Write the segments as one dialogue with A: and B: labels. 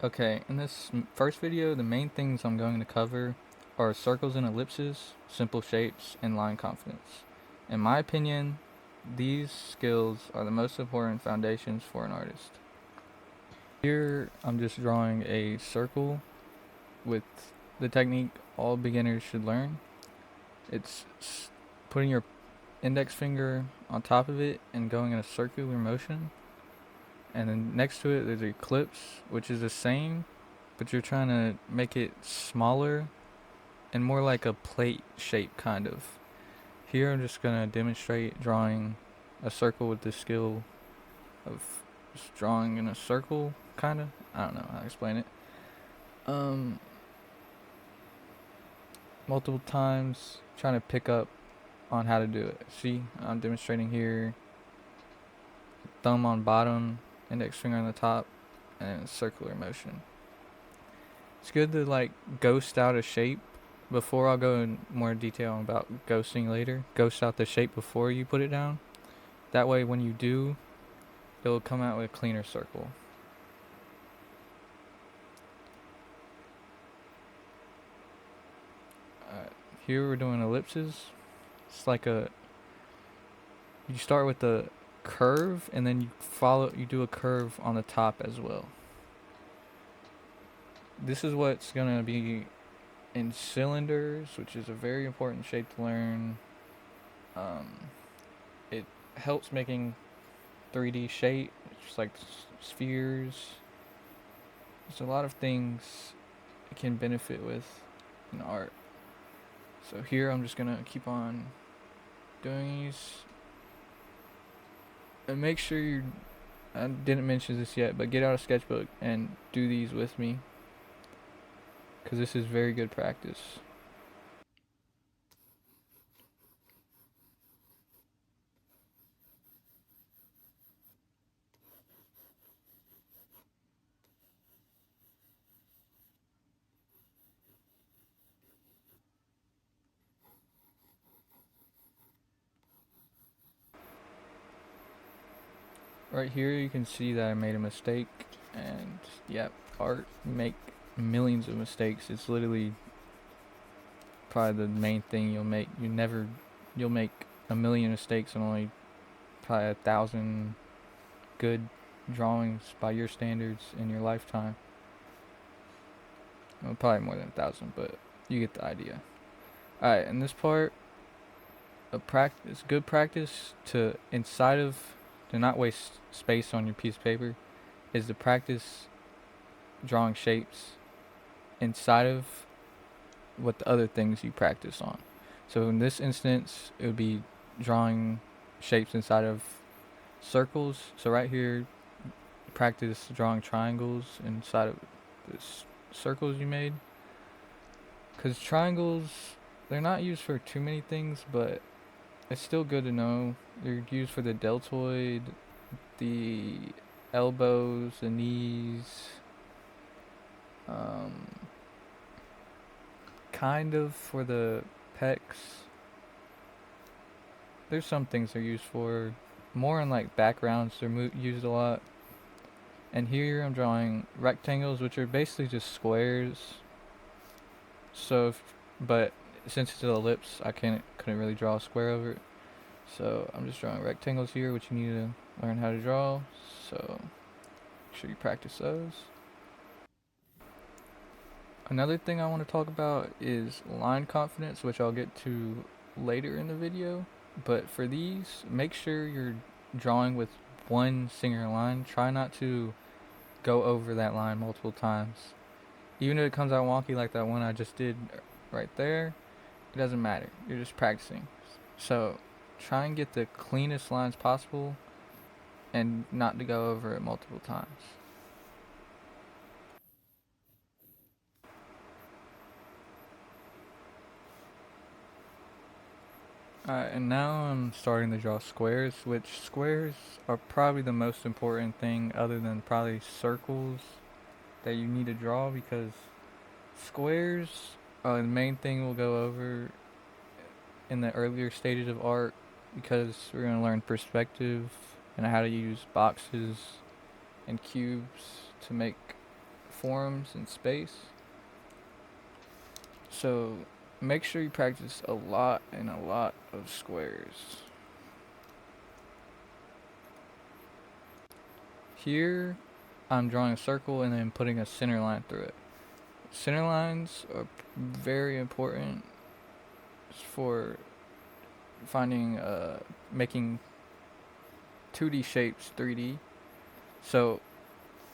A: Okay, in this first video, the main things I'm going to cover are circles and ellipses, simple shapes, and line confidence. In my opinion, these skills are the most important foundations for an artist. Here, I'm just drawing a circle with the technique all beginners should learn. It's putting your index finger on top of it and going in a circular motion. And then next to it, there's an ellipse, which is the same, but you're trying to make it smaller and more like a plate shape, kind of. Here, I'm just gonna demonstrate drawing a circle with the skill of just drawing in a circle, kind of. I don't know how to explain it. Um, Multiple times, trying to pick up on how to do it. See, I'm demonstrating here. Thumb on bottom, index finger on the top, and then circular motion. It's good to like ghost out a shape before. I'll go in more detail about ghosting later. Ghost out the shape before you put it down. That way, when you do, it'll come out with a cleaner circle. Here we're doing ellipses. It's like you start with the curve and then you do a curve on the top as well. This is what's gonna be in cylinders, which is a very important shape to learn. It helps making 3D shape, just like spheres. There's a lot of things it can benefit with in art. So here I'm just gonna keep on doing these. And make sure I didn't mention this yet, but get out a sketchbook and do these with me, because this is very good practice. Right here you can see that I made a mistake, and yep, art, you make millions of mistakes. It's literally probably the main thing you'll make. You'll make a million mistakes and only probably 1,000 good drawings by your standards in your lifetime. Well, probably more than 1,000, but you get the idea. Alright, in this part, it's good practice to not waste space on your piece of paper, is to practice drawing shapes inside of what the other things you practice on. So in this instance, it would be drawing shapes inside of circles. So right here, practice drawing triangles inside of the circles you made. Because triangles, they're not used for too many things, but it's still good to know. They're used for the deltoid, the elbows, the knees, kind of for the pecs. There's some things they're used for. More in like backgrounds, they're used a lot. And here I'm drawing rectangles, which are basically just squares. But since it's an ellipse, I couldn't really draw a square over it. So I'm just drawing rectangles here, which you need to learn how to draw. So make sure you practice those. Another thing I want to talk about is line confidence, which I'll get to later in the video. But for these, make sure you're drawing with one singular line. Try not to go over that line multiple times. Even if it comes out wonky like that one I just did right there, it doesn't matter. You're just practicing. So try and get the cleanest lines possible and not to go over it multiple times. Alright, and now I'm starting to draw squares, which squares are probably the most important thing other than probably circles that you need to draw, because squares are the main thing we'll go over in the earlier stages of art, because we're going to learn perspective and how to use boxes and cubes to make forms in space. So make sure you practice a lot and a lot of squares. Here, I'm drawing a circle and then putting a center line through it. Center lines are very important for finding, making 2D shapes 3D. So,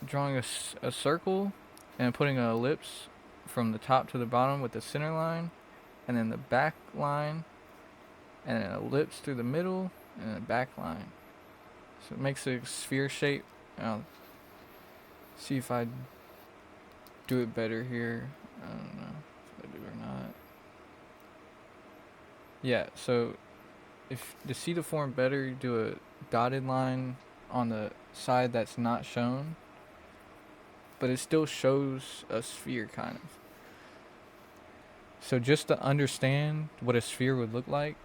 A: drawing a circle and putting an ellipse from the top to the bottom with the center line, and then the back line, and an ellipse through the middle, and a back line. So it makes a sphere shape. I'll see if I do it better here. I don't know if I do or not. Yeah, so if to see the form better, you do a dotted line on the side that's not shown, but it still shows a sphere kind of. So just to understand what a sphere would look like,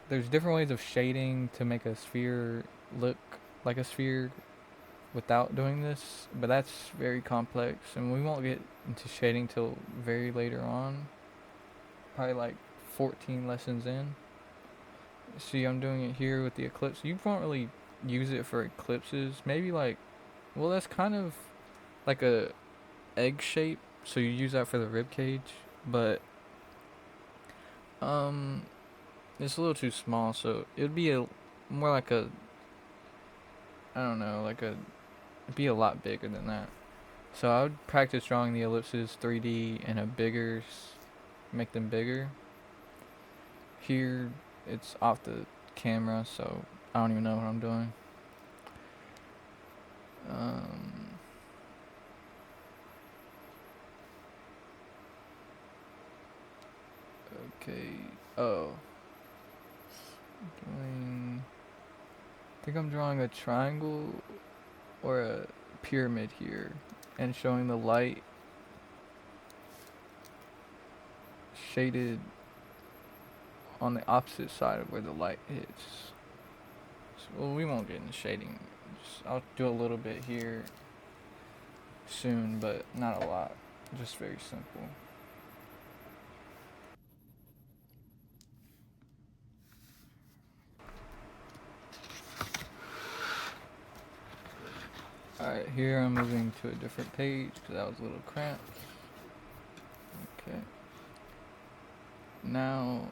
A: there's different ways of shading to make a sphere look like a sphere without doing this, but that's very complex, and we won't get into shading till very later on, probably like 14 lessons in. See, I'm doing it here with the eclipse. You won't really use it for eclipses. Maybe like, well, that's kind of like a egg shape, so you use that for the rib cage, but it's a little too small, so it'd be a more like a, I don't know, like a, it'd be a lot bigger than that. So I would practice drawing the ellipses 3D and a bigger, make them bigger. Here, it's off the camera, so I don't even know what I'm doing. Okay. Oh. I think I'm drawing a triangle or a pyramid here, and showing the light shaded on the opposite side of where the light hits. So, well, we won't get into shading. I'll do a little bit here soon, but not a lot. Just very simple. Alright, here I'm moving to a different page because that was a little cramped. Okay. Now,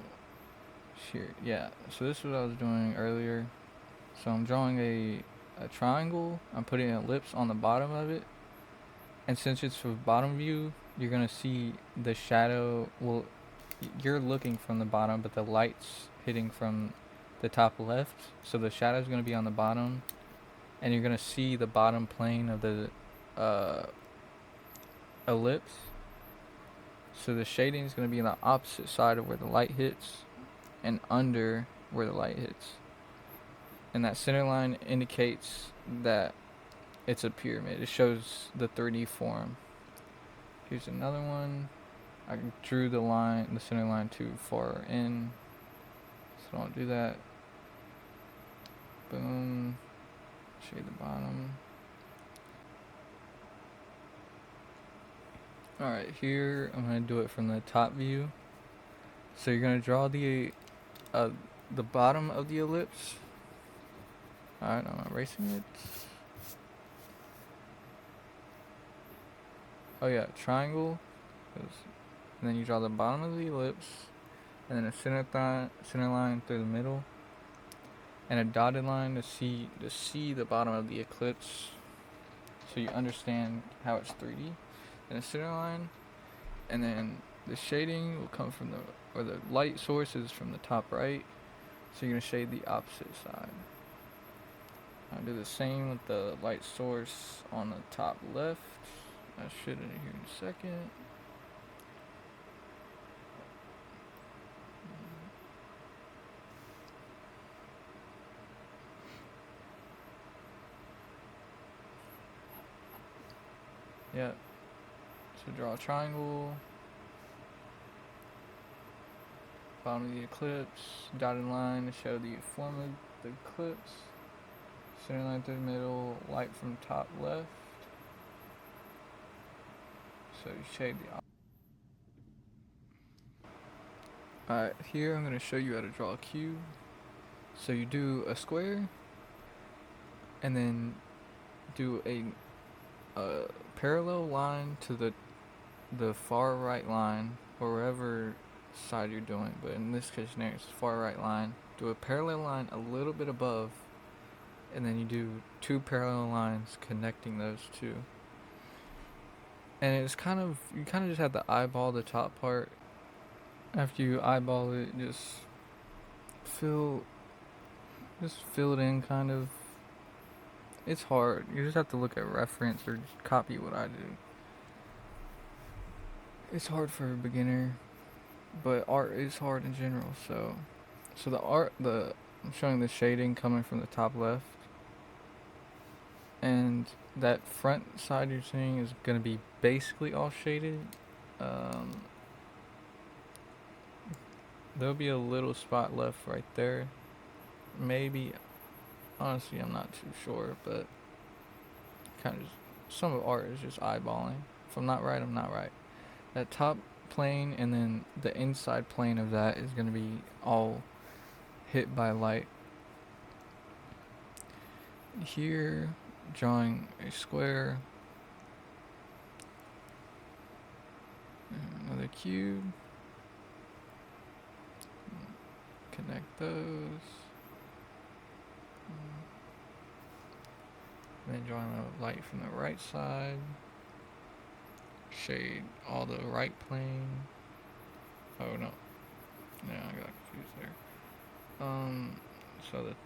A: here, yeah. So this is what I was doing earlier. So I'm drawing a triangle. I'm putting an ellipse on the bottom of it. And since it's from bottom view, you're going to see the shadow. Well, you're looking from the bottom, but the light's hitting from the top left. So the shadow's going to be on the bottom. And you're going to see the bottom plane of the ellipse. So the shading is going to be on the opposite side of where the light hits and under where the light hits. And that center line indicates that it's a pyramid. It shows the 3D form. Here's another one. I drew the line, the center line too far in, so don't do that. Boom. Shade the bottom. Alright, here I'm going to do it from the top view. So you're going to draw the bottom of the ellipse. Alright, I'm erasing it. Oh yeah, triangle. And then you draw the bottom of the ellipse, and then a center line through the middle, and a dotted line to see the bottom of the ellipse, so you understand how it's 3D. And a center line, and then the shading will come from the light source is from the top right, so you're gonna shade the opposite side. I'll do the same with the light source on the top left. I should in here in a second. Yeah. So draw a triangle. Bottom of the ellipse. Dotted line to show the form of the ellipse. Center line through the middle. Light from top left. So you shade the. Alright, here I'm going to show you how to draw a cube. So you do a square, and then do a parallel line to the far right line, or wherever side you're doing, but in this case scenario it's far right line. Do a parallel line a little bit above, and then you do two parallel lines connecting those two. And it's you kind of just have to eyeball the top part. After you eyeball it, just fill it in kind of. It's hard. You just have to look at reference or copy what I do. It's hard for a beginner, but art is hard in general. So I'm showing the shading coming from the top left, and that front side you're seeing is gonna be basically all shaded. There'll be a little spot left right there. Maybe, honestly, I'm not too sure, but kind of some of art is just eyeballing. If I'm not right, I'm not right. That top plane and then the inside plane of that is going to be all hit by light. Here, drawing a square, another cube, connect those, then drawing a light from the right side, shade all the right plane. Oh no, yeah, I got confused there. So the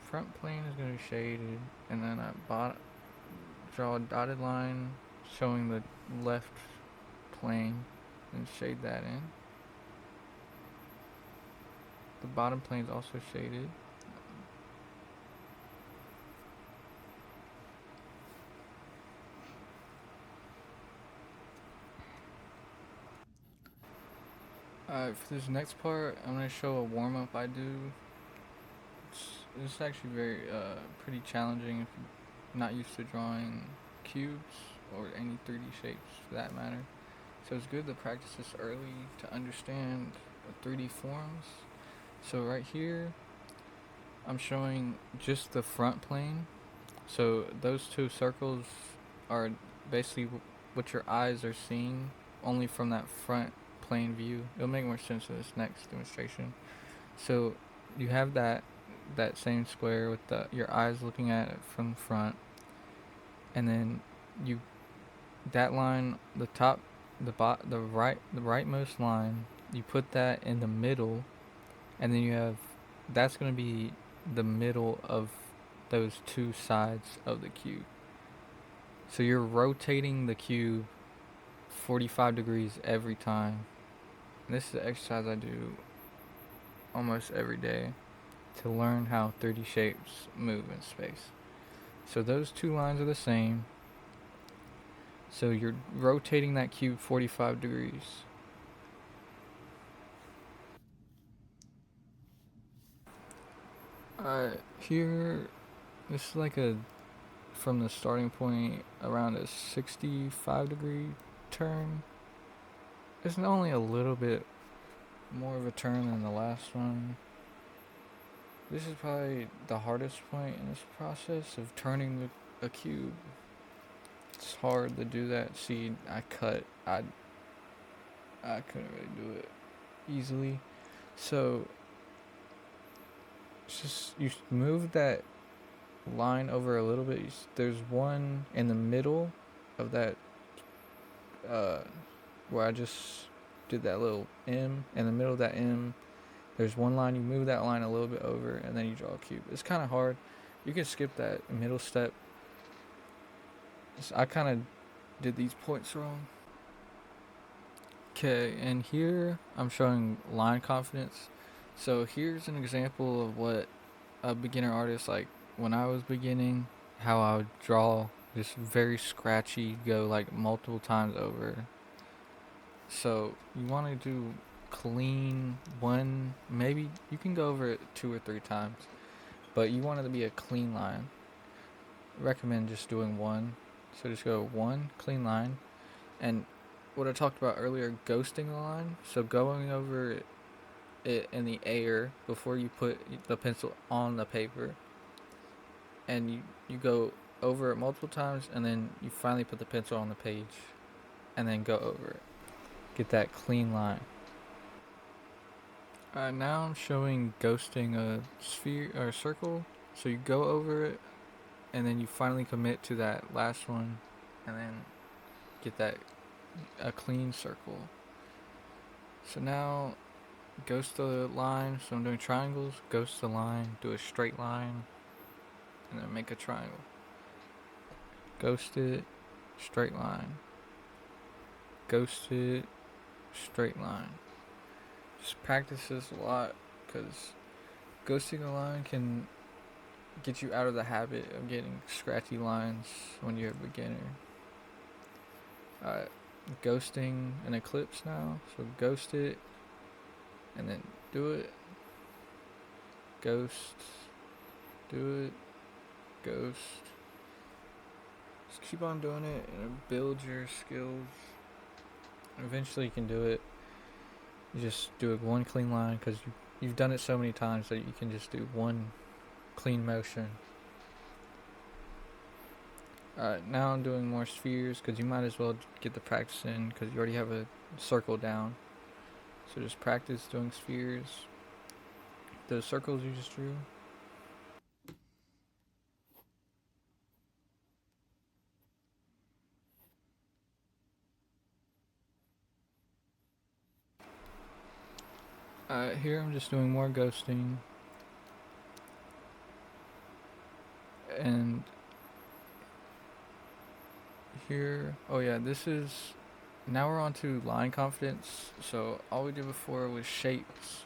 A: front plane is going to be shaded, and then I draw a dotted line showing the left plane and shade that in. The bottom plane is also shaded. For this next part, I'm going to show a warm-up I do. It's actually pretty challenging if you're not used to drawing cubes or any 3D shapes for that matter. So it's good to practice this early to understand 3D forms. So right here, I'm showing just the front plane. So those two circles are basically what your eyes are seeing only from that front plane view. It'll make more sense in this next demonstration. So you have that same square with your eyes looking at it from the front, and then that line, the rightmost line, you put that in the middle, and then that's going to be the middle of those two sides of the cube. So you're rotating the cube 45 degrees every time. And this is an exercise I do almost every day to learn how 3D shapes move in space. So those two lines are the same. So you're rotating that cube 45 degrees. Alright, here, this is like from the starting point, around a 65-degree turn. It's only a little bit more of a turn than the last one. This is probably the hardest point in this process of turning a cube. It's hard to do that. See, I couldn't really do it easily. So it's just, you move that line over a little bit. There's one in the middle of that, where I just did that little M. In the middle of that M, there's one line. You move that line a little bit over, and then you draw a cube. It's kind of hard. You can skip that middle step. I kind of did these points wrong. Okay, and here I'm showing line confidence. So here's an example of what a beginner artist, like when I was beginning, how I would draw just very scratchy, go like multiple times over. So you want to do clean one, maybe you can go over it 2 or 3 times, but you want it to be a clean line. I recommend just doing one. So just go one clean line, And what I talked about earlier, ghosting the line, so going over it in the air before you put the pencil on the paper, and you go over it multiple times, and then you finally put the pencil on the page, and then go over it. Get that clean line. Now I'm showing ghosting a sphere or a circle. So you go over it, and then you finally commit to that last one, and then get that a clean circle. So now ghost the line. So I'm doing triangles. Ghost the line. Do a straight line, and then make a triangle. Ghost it, straight line. Ghost it, straight line. Just practice this a lot, because ghosting a line can get you out of the habit of getting scratchy lines when you're a beginner. Ghosting an ellipse now. So ghost it, and then do it. Ghost, do it, ghost. Just keep on doing it and build your skills. Eventually you can do it. You just do it one clean line, because you've done it so many times that you can just do one clean motion. Now I'm doing more spheres, because you might as well get the practice in, because you already have a circle down. So just practice doing spheres. Those circles you just drew. Here I'm just doing more ghosting. And here, oh yeah, this is, now we're on to line confidence. So all we did before was shapes.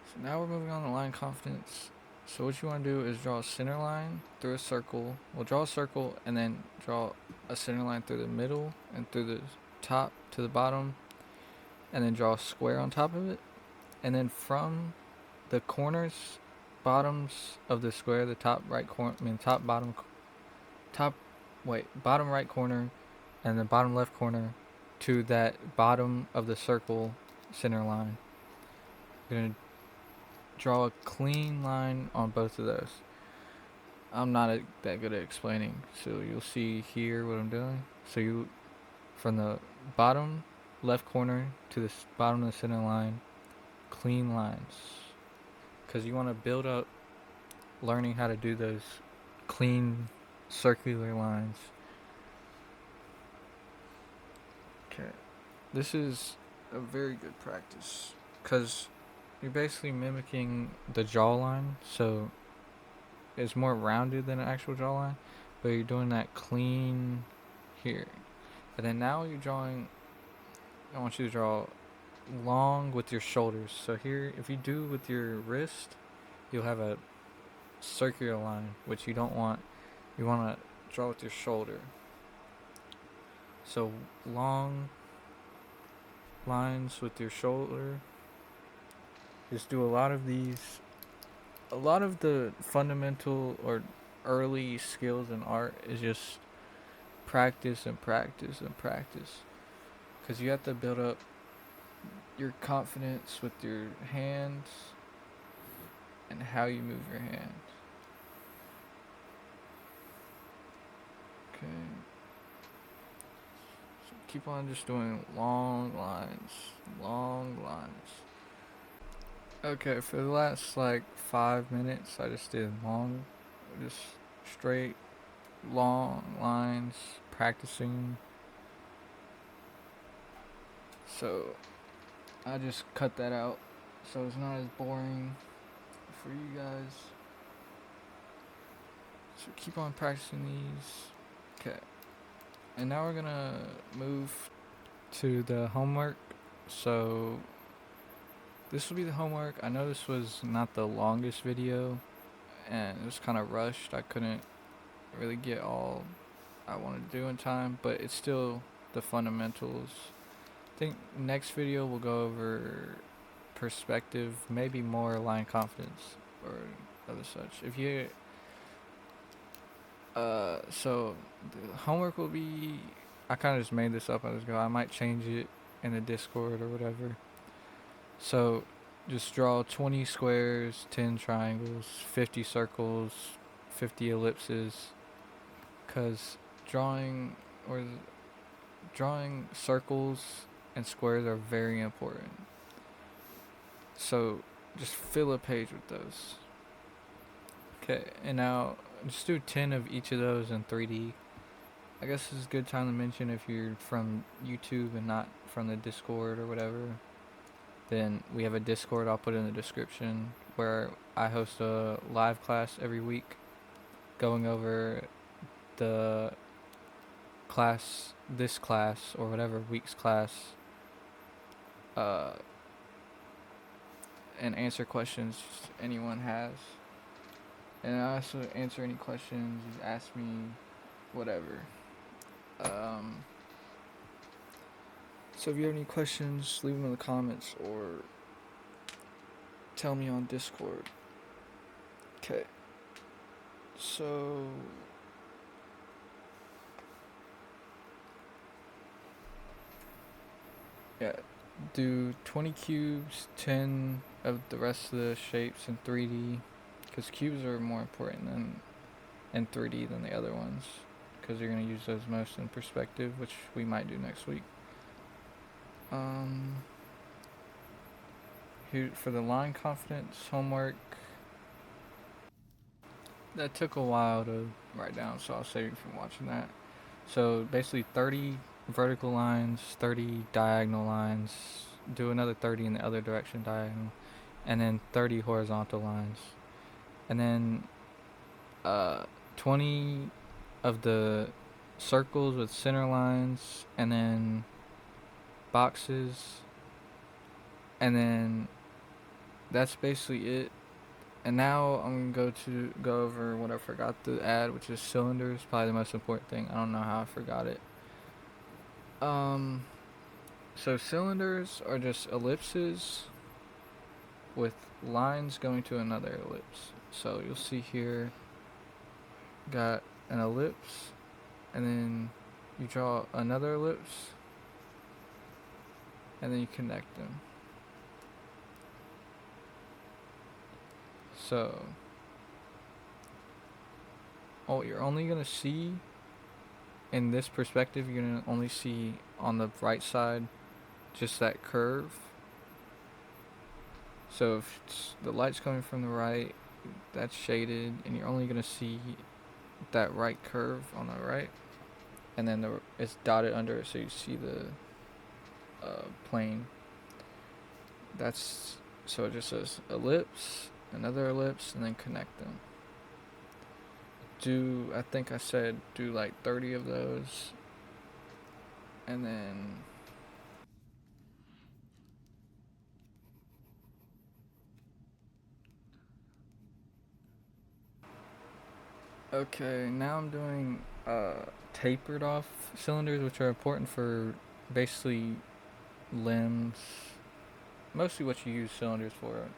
A: So now we're moving on to line confidence. So what you want to do is draw a center line through a circle. We'll draw a circle and then draw a center line through the middle and through the top to the bottom, and then draw a square on top of it. And then from the corners, bottoms of the square, the top right corner, bottom right corner and the bottom left corner to that bottom of the circle center line. You're going to draw a clean line on both of those. I'm not that good at explaining, so you'll see here what I'm doing. So you, from the bottom left corner to the bottom of the center line, clean lines, because you want to build up learning how to do those clean circular lines. Okay, this is a very good practice, because you're basically mimicking the jawline, so it's more rounded than an actual jawline, but you're doing that clean here. And then now you're drawing, I want you to draw long with your shoulders. So here, if you do with your wrist, you'll have a circular line, which you don't want. You want to draw with your shoulder. So long lines with your shoulder. Just do a lot of these. A lot of the fundamental or early skills in art is just practice and practice and practice, because you have to build up your confidence with your hands and how you move your hands. Okay. So keep on just doing long lines, long lines. Okay, for the last like 5 minutes, I just did just straight, long lines, practicing. So I just cut that out so it's not as boring for you guys. So keep on practicing these. Okay. And now we're gonna move to the homework. So this will be the homework. I know this was not the longest video, and it was kind of rushed. I couldn't really get all I wanted to do in time, but it's still the fundamentals. I think next video we'll go over perspective, maybe more line confidence or other such. If you so the homework will be I kind of just made this up as I go. I might change it in the Discord or whatever. So just draw 20 squares, 10 triangles, 50 circles, 50 ellipses. Because drawing or drawing circles and squares are very important. So just fill a page with those. Okay, and now just do 10 of each of those in 3D. I guess this is a good time to mention if you're from YouTube and not from the Discord or whatever, then we have a Discord I'll put in the description where I host a live class every week going over the this class, or whatever week's class, uh, and answer questions anyone has. And I also answer any questions, you ask me, whatever. So if you have any questions, leave them in the comments or tell me on Discord. Okay. So yeah, do 20 cubes, 10 of the rest of the shapes in 3D, because cubes are more important in 3D than the other ones, because you're going to use those most in perspective, which we might do next week. Here for the line confidence homework, that took a while to write down, so I'll save you from watching that. So basically 30 vertical lines, 30 diagonal lines, do another 30 in the other direction diagonal, and then 30 horizontal lines. And then 20 of the circles with center lines, and then boxes, and then that's basically it. And now I'm going to go over what I forgot to add, which is cylinders, probably the most important thing. I don't know how I forgot it. So cylinders are just ellipses with lines going to another ellipse. So you'll see here, got an ellipse, and then you draw another ellipse, and then you connect them. So, you're only going to see, in this perspective, you're going to only see on the right side just that curve. So if the light's coming from the right, that's shaded, and you're only going to see that right curve on the right, and then it's dotted under it, so you see the plane. So it just says ellipse, another ellipse, and then connect them. I think I said do like 30 of those, and then okay, now I'm doing tapered off cylinders, which are important for basically limbs, mostly what you use cylinders for.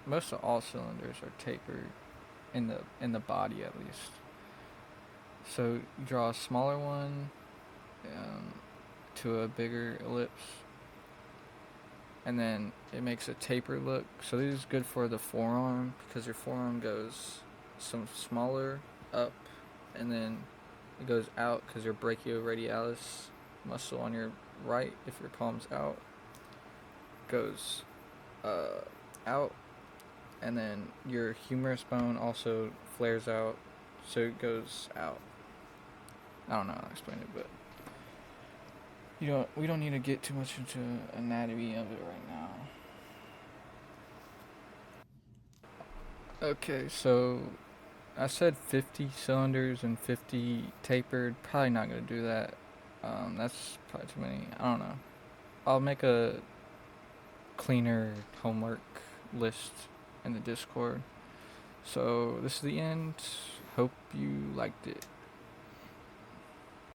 A: Most of all cylinders are tapered in the body, at least. So you draw a smaller one to a bigger ellipse, and then it makes a tapered look. So this is good for the forearm, because your forearm goes some smaller up, and then it goes out because your brachioradialis muscle on your right, if your palm's out, goes out, and then your humerus bone also flares out, so it goes out. I don't know how to explain it, but we don't need to get too much into anatomy of it right now. Okay, so I said 50 cylinders and 50 tapered. Probably not gonna do that. That's probably too many. I don't know. I'll make a cleaner homework list in the Discord. So this is the end. Hope you liked it.